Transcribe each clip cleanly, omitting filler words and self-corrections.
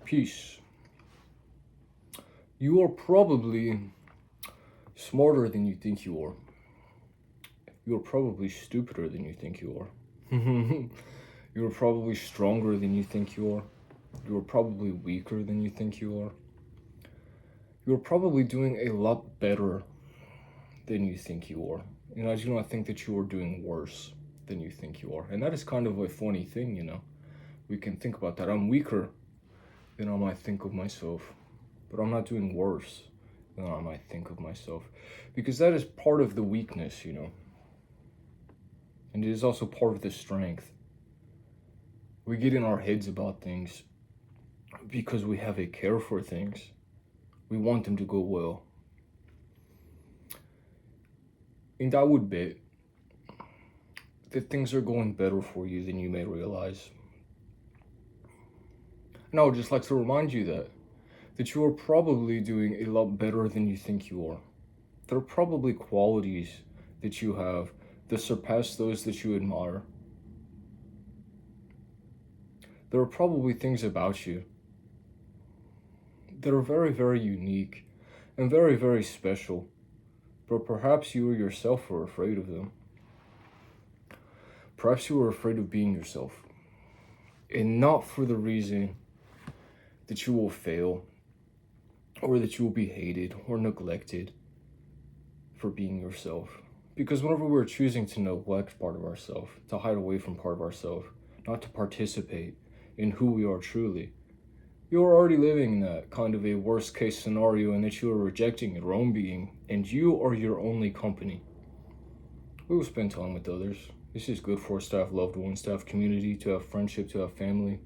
Peace. You are probably smarter than you think you are. You are probably stupider than you think you are. You are probably stronger than you think you are. You are probably weaker than you think you are. You are probably doing a lot better than you think you are. And I do not think that you are doing worse than you think you are. And that is kind of a funny thing, you know. We can think about that. I'm weaker than I might think of myself, but I'm not doing worse than I might think of myself, because that is part of the weakness, you know, and it is also part of the strength. We get in our heads about things because we have a care for things. We want them to go well. And I would bet that things are going better for you than you may realize. And I would just like to remind you that you are probably doing a lot better than you think you are. There are probably qualities that you have that surpass those that you admire. There are probably things about you that are very, very unique and very, very special, but perhaps you yourself are afraid of them. Perhaps you are afraid of being yourself, and not for the reason that you will fail, or that you will be hated or neglected for being yourself. Because whenever we're choosing to neglect part of ourselves, to hide away from part of ourselves, not to participate in who we are truly, you are already living in that kind of a worst case scenario, in that you are rejecting your own being, and you are your only company. We will spend time with others. This is good for us to have loved ones, to have community, to have friendship, to have family.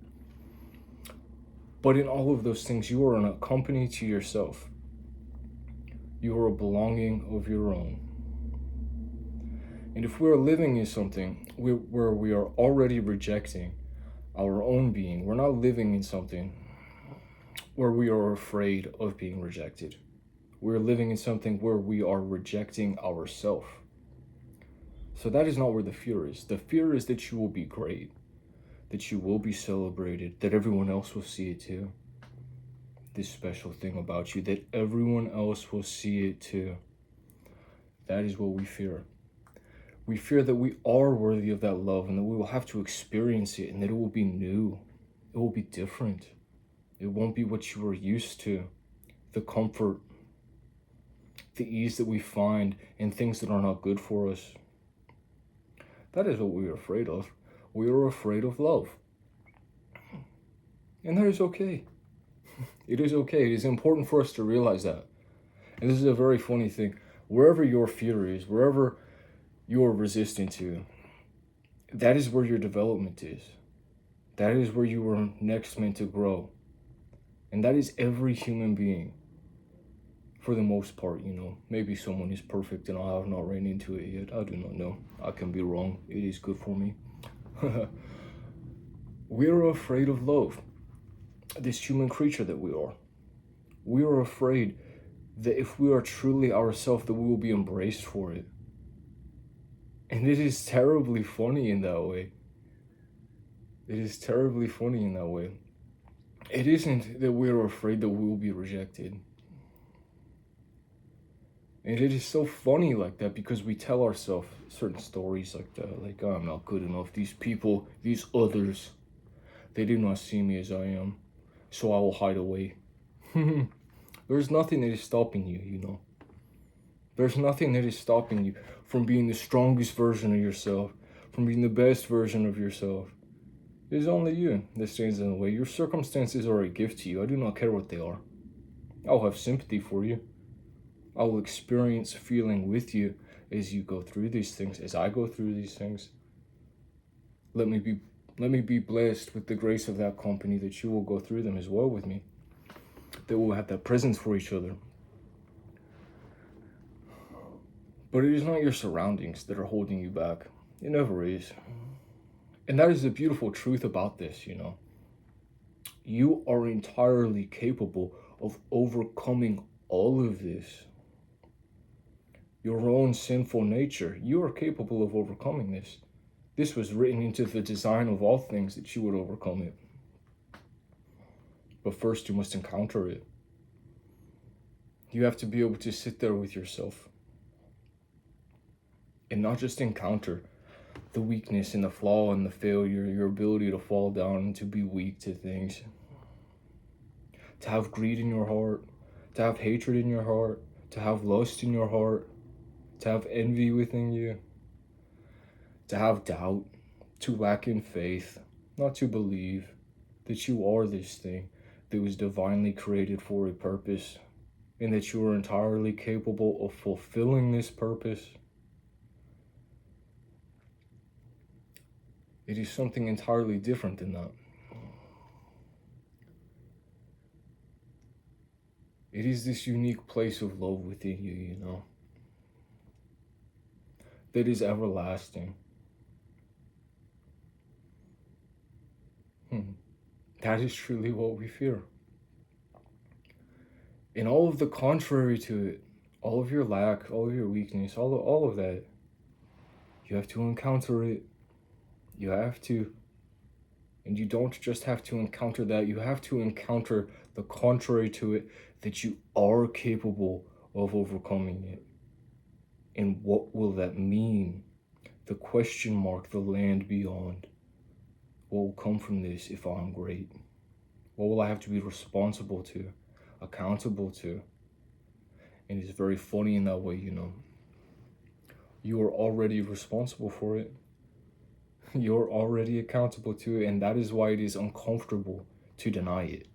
But in all of those things, you are a company to yourself. You are a belonging of your own. And if we are living in something where we are already rejecting our own being, we're not living in something where we are afraid of being rejected. We're living in something where we are rejecting ourselves. So that is not where the fear is. The fear is that you will be great, that you will be celebrated, that everyone else will see it too. This special thing about you, that everyone else will see it too. That is what we fear. We fear that we are worthy of that love, and that we will have to experience it, and that it will be new. It will be different. It won't be what you are used to. The comfort, the ease that we find in things that are not good for us. That is what we are afraid of. We are afraid of love. And that is okay. It is okay. It is important for us to realize that. And this is a very funny thing. Wherever your fear is, wherever you are resistant to, that is where your development is. That is where you are next meant to grow. And that is every human being. For the most part, you know. Maybe someone is perfect and I have not ran into it yet. I do not know. I can be wrong. It is good for me. We are afraid of love. This human creature that we are. We are afraid that if we are truly ourselves, that we will be embraced for it. And it is terribly funny in that way. It is terribly funny in that way. It isn't that we are afraid that we will be rejected. And it is so funny like that, because we tell ourselves certain stories like that. Like, oh, I'm not good enough. These people, these others, they do not see me as I am. So I will hide away. There's nothing that is stopping you, you know. There's nothing that is stopping you from being the strongest version of yourself, from being the best version of yourself. It is only you that stands in the way. Your circumstances are a gift to you. I do not care what they are. I'll have sympathy for you. I will experience feeling with you as you go through these things, as I go through these things. Let me be blessed with the grace of that company, that you will go through them as well with me, that we'll have that presence for each other. But it is not your surroundings that are holding you back. It never is. And that is the beautiful truth about this, you know. You are entirely capable of overcoming all of this. Your own sinful nature, you are capable of overcoming this. This was written into the design of all things, that you would overcome it. But first, you must encounter it. You have to be able to sit there with yourself and not just encounter the weakness and the flaw and the failure, your ability to fall down and to be weak to things, to have greed in your heart, to have hatred in your heart, to have lust in your heart, to have envy within you, to have doubt, to lack in faith, not to believe that you are this thing that was divinely created for a purpose and that you are entirely capable of fulfilling this purpose. It is something entirely different than that. It is this unique place of love within you, you know, that is everlasting. That is truly what we fear. And all of the contrary to it, all of your lack, all of your weakness, all of that, you have to encounter it. You have to. And you don't just have to encounter that, you have to encounter the contrary to it, that you are capable of overcoming it. And what will that mean? The question mark, the land beyond. What will come from this if I'm great? What will I have to be responsible to, accountable to? And it's very funny in that way, you know. You are already responsible for it. You're already accountable to it, and that is why it is uncomfortable to deny it.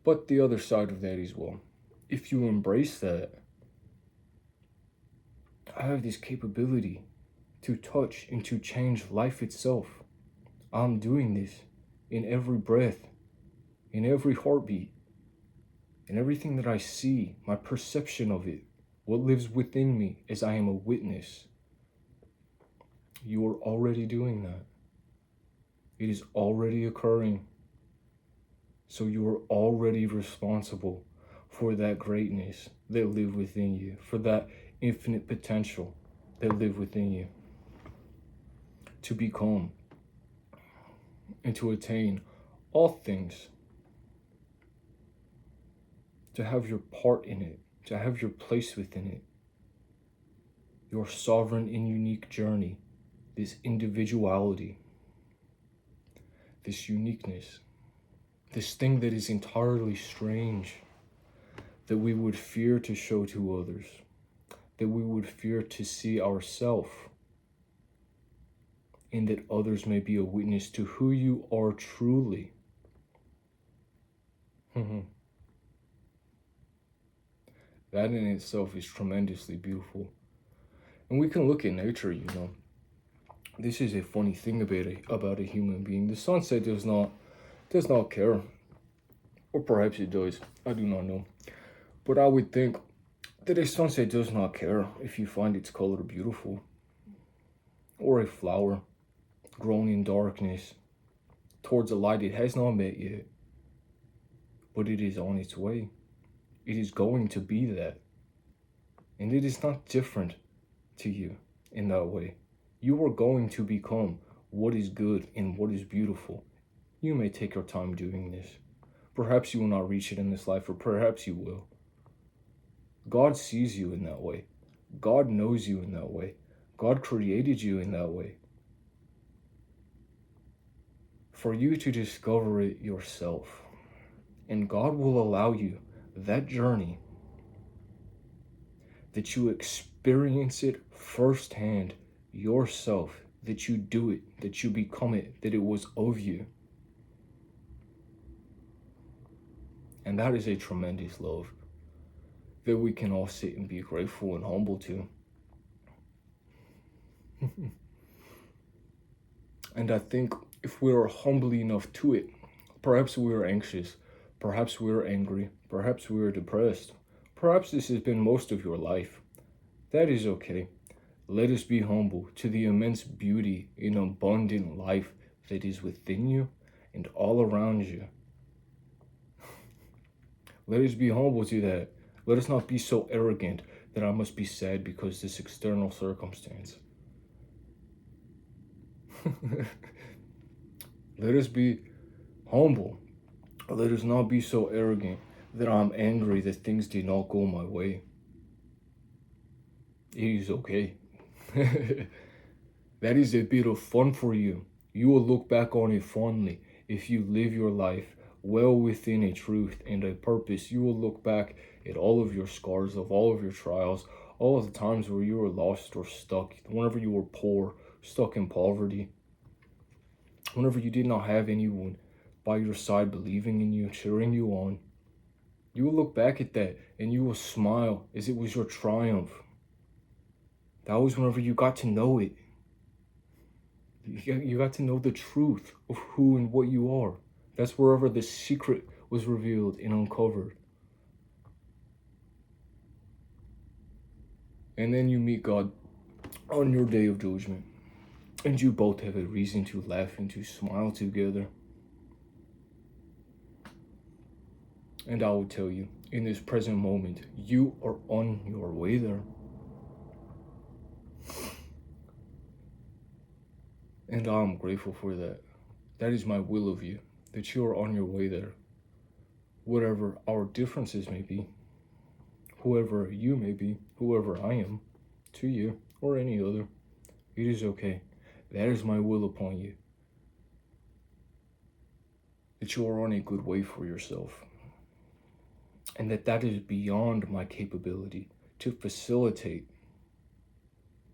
But the other side of that is, well, if you embrace that, I have this capability to touch and to change life itself. I'm doing this in every breath, in every heartbeat, in everything that I see, my perception of it, what lives within me as I am a witness. You are already doing that. It is already occurring. So you are already responsible for that greatness that live within you, for that infinite potential that live within you, to become and to attain all things, to have your part in it, to have your place within it, your sovereign and unique journey, this individuality, this uniqueness, this thing that is entirely strange, that we would fear to show to others, that we would fear to see ourselves, and that others may be a witness to who you are truly. That in itself is tremendously beautiful. And we can look at nature, you know. This is a funny thing about a human being. The sunset does not care. Or perhaps it does. I do not know. But I would think that a sunset does not care if you find its color beautiful. Or a flower grown in darkness towards a light it has not met yet. But it is on its way. It is going to be that. And it is not different to you in that way. You are going to become what is good and what is beautiful. You may take your time doing this. Perhaps you will not reach it in this life, or perhaps you will. God sees you in that way. God knows you in that way. God created you in that way. For you to discover it yourself. And God will allow you that journey, that you experience it firsthand yourself, that you do it, that you become it, that it was of you. And that is a tremendous love that we can all sit and be grateful and humble to. And I think if we are humble enough to it, perhaps we are anxious, perhaps we are angry, perhaps we are depressed, perhaps this has been most of your life. That is okay. Let us be humble to the immense beauty and abundant life that is within you and all around you. Let us be humble to that. Let us not be so arrogant that I must be sad because this external circumstance. Let us be humble. Let us not be so arrogant that I'm angry that things did not go my way. It is okay. That is a bit of fun for you. You will look back on it fondly if you live your life well within a truth and a purpose. You will look back at all of your scars, of all of your trials, all of the times where you were lost or stuck, whenever you were poor, stuck in poverty, whenever you did not have anyone by your side believing in you, cheering you on. You will look back at that and you will smile as it was your triumph. That was whenever you got to know it. You got to know the truth of who and what you are. That's wherever the secret was revealed and uncovered. And then you meet God on your day of judgment. And you both have a reason to laugh and to smile together. And I will tell you, in this present moment, you are on your way there. And I'm grateful for that. That is my will of you, that you are on your way there. Whatever our differences may be, whoever you may be, whoever I am, to you or any other, it is okay. That is my will upon you. That you are on a good way for yourself. And that is beyond my capability to facilitate.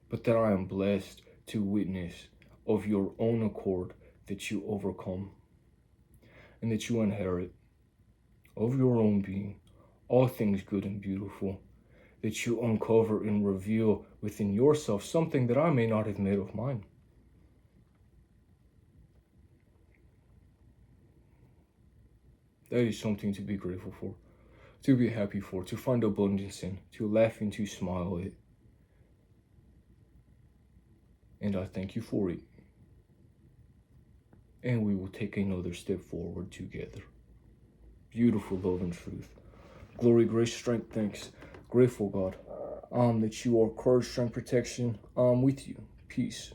But that I am blessed to witness of your own accord that you overcome. And that you inherit of your own being all things good and beautiful. That you uncover and reveal within yourself something that I may not have made of mine. That is something to be grateful for, to be happy for, to find abundance in, to laugh and to smile at. And I thank you for it. And we will take another step forward together. Beautiful love and truth. Glory, grace, strength, thanks. Grateful, God, that you are courage, strength, protection. I'm with you. Peace.